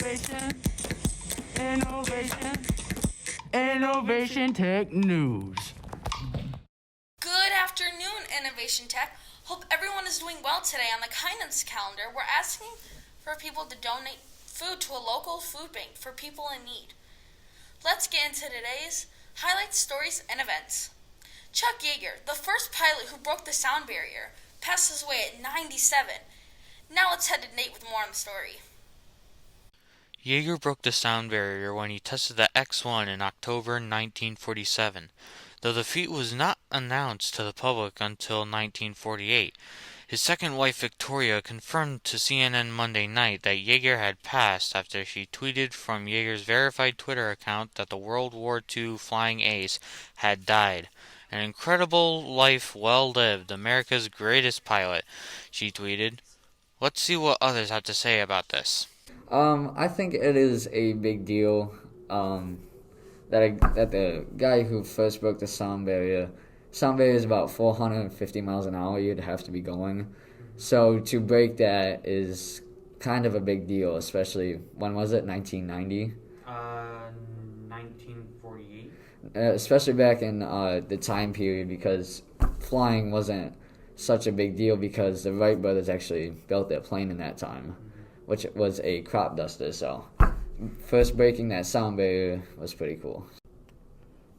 Innovation, innovation, innovation tech news. Good afternoon, Innovation Tech. Hope everyone is doing well today. On the kindness calendar, we're asking for people to donate food to a local food bank for people in need. Let's get into today's highlights, stories, and events. Chuck Yeager, the first pilot who broke the sound barrier, passes away at 97. Now let's head to Nate with more on the story. Yeager broke the sound barrier when he tested the X-1 in October 1947, though the feat was not announced to the public until 1948. His second wife Victoria confirmed to CNN Monday night that Yeager had passed after she tweeted from Yeager's verified Twitter account that the World War II flying ace had died. An incredible life well lived, America's greatest pilot, she tweeted. Let's see what others have to say about this. I think it is a big deal that the guy who first broke the sound barrier is about 450 miles an hour you'd have to be going. So to break that is kind of a big deal, especially, when was it, 1990? 1948. Especially back in the time period, because flying wasn't such a big deal because the Wright brothers actually built their plane in that time, which was a crop duster. So first breaking that sound barrier was pretty cool.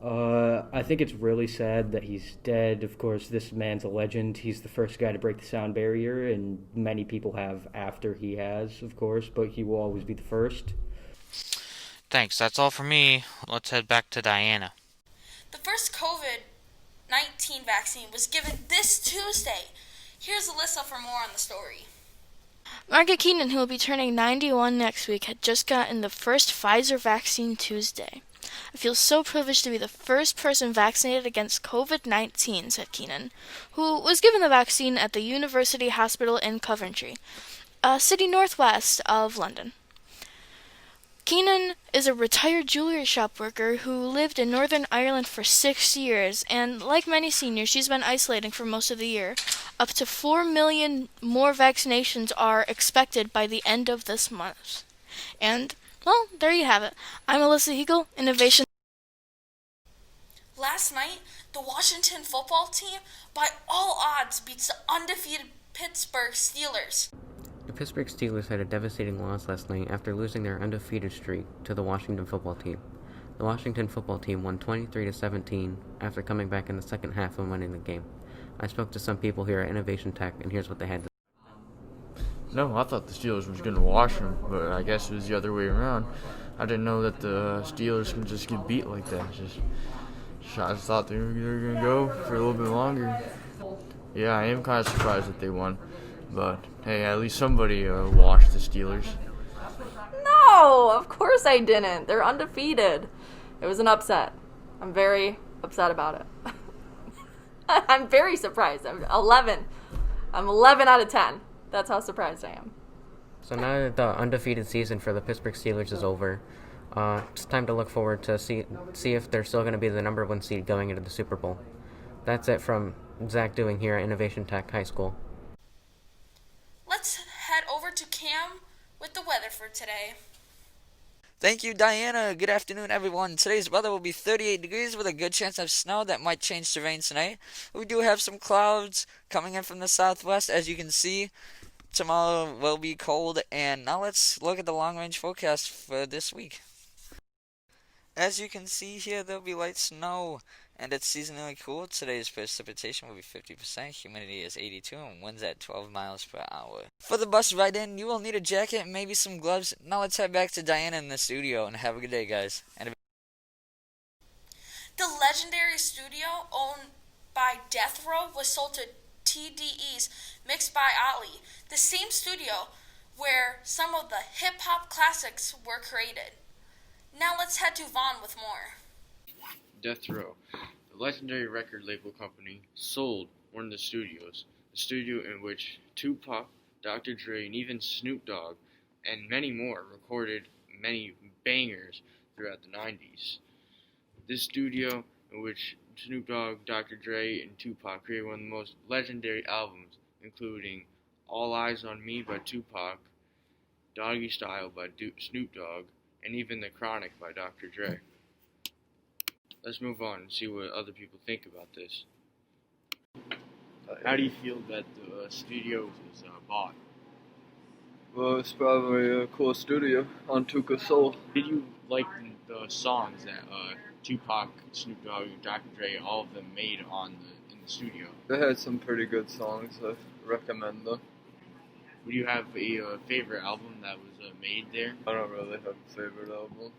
I think it's really sad that he's dead. Of course, this man's a legend. He's the first guy to break the sound barrier, and many people have after he has, of course, but he will always be the first. Thanks, that's all for me. Let's head back to Diana. The first COVID-19 vaccine was given this Tuesday. Here's Alyssa for more on the story. Margaret Keenan, who will be turning 91 next week, had just gotten the first Pfizer vaccine Tuesday. I feel so privileged to be the first person vaccinated against COVID-19, said Keenan, who was given the vaccine at the University Hospital in Coventry, a city northwest of London. Keenan is a retired jewelry shop worker who lived in Northern Ireland for 6 years, and like many seniors, she's been isolating for most of the year. Up to 4 million more vaccinations are expected by the end of this month. And, well, there you have it. I'm Alyssa Hegel, Innovation. Last night, the Washington football team, by all odds, beats the undefeated Pittsburgh Steelers. The Pittsburgh Steelers had a devastating loss last night after losing their undefeated streak to the Washington football team. The Washington football team won 23-17 after coming back in the second half and winning the game. I spoke to some people here at Innovation Tech, and here's what they had to say. No, I thought the Steelers was going to wash them, but I guess it was the other way around. I didn't know that the Steelers can just get beat like that. I just thought they were going to go for a little bit longer. Yeah, I am kind of surprised that they won, but hey, at least somebody washed the Steelers. No, of course I didn't. They're undefeated. It was an upset. I'm very upset about it. I'm very surprised. I'm 11. I'm 11 out of 10. That's how surprised I am. So now that the undefeated season for the Pittsburgh Steelers is over, it's time to look forward to see if they're still going to be the number one seed going into the Super Bowl. That's it from Zach Doing here at Innovation Tech High School. Let's head over to Cam with the weather for today. Thank you, Diana. Good afternoon, everyone. Today's weather will be 38 degrees with a good chance of snow that might change to rain tonight. We do have some clouds coming in from the southwest, as you can see. Tomorrow will be cold, and now let's look at the long-range forecast for this week. As you can see here, there will be light snow, and it's seasonally cool. Today's precipitation will be 50%, humidity is 82, and winds at 12 miles per hour. For the bus ride in, you will need a jacket and maybe some gloves. Now let's head back to Diana in the studio, and have a good day, guys. The legendary studio owned by Death Row was sold to TDE's Mixed by Ali, the same studio where some of the hip-hop classics were created. Now let's head to Vaughn with more. Death Row, the legendary record label company, sold one of the studios, the studio in which Tupac, Dr. Dre, and even Snoop Dogg, and many more recorded many bangers throughout the 90s. This studio in which Snoop Dogg, Dr. Dre, and Tupac created one of the most legendary albums, including All Eyes on Me by Tupac, Doggy Style by Snoop Dogg, and even The Chronic by Dr. Dre. Let's move on and see what other people think about this. How do you feel that the studio was bought? Well, it's probably a cool studio on Tuca Soul. Did you like the songs that Tupac, Snoop Dogg, and Dr. Dre, all of them made in the studio? They had some pretty good songs. I recommend them. Would you have a favorite album that was made there? I don't really have a favorite album.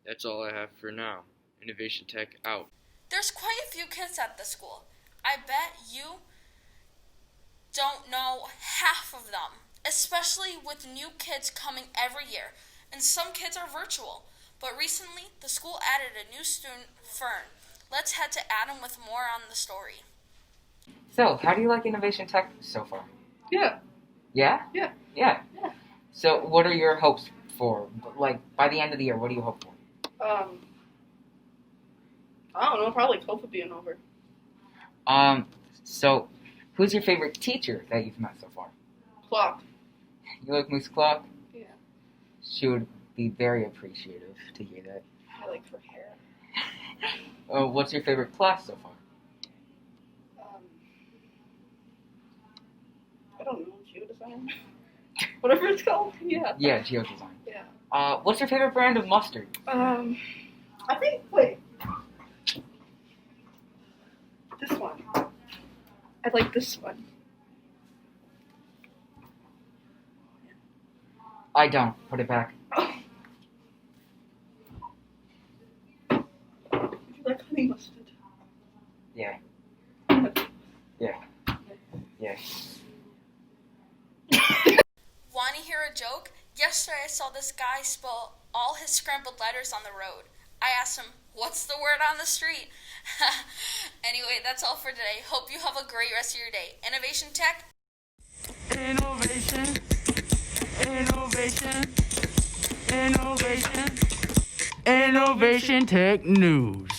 That's all I have for now. Innovation Tech out. There's quite a few kids at the school. I bet you don't know half of them, especially with new kids coming every year, and some kids are virtual. But recently, the school added a new student, Fern. Let's head to Adam with more on the story. So, how do you like Innovation Tech so far? Yeah. Yeah? Yeah. Yeah. Yeah. So, what are your hopes for, like, by the end of the year, what do you hope for? I don't know, probably COVID being over. So, who's your favorite teacher that you've met so far? Clock. You like Moose Clock? Yeah. She would be very appreciative to hear that. I like her hair. What's your favorite class so far? I don't know, geodesign? Whatever it's called, yeah. Yeah, geodesign. Yeah. What's your favorite brand of mustard? I think, wait. This one. I like this one. I don't. Put it back. You like honey mustard? Yeah. Yeah. Yeah. Want to hear a joke? Yesterday I saw this guy spill all his scrambled letters on the road. I asked him, what's the word on the street? Anyway, that's all for today. Hope you have a great rest of your day. Innovation Tech. Innovation. Innovation. Innovation. Innovation Tech News.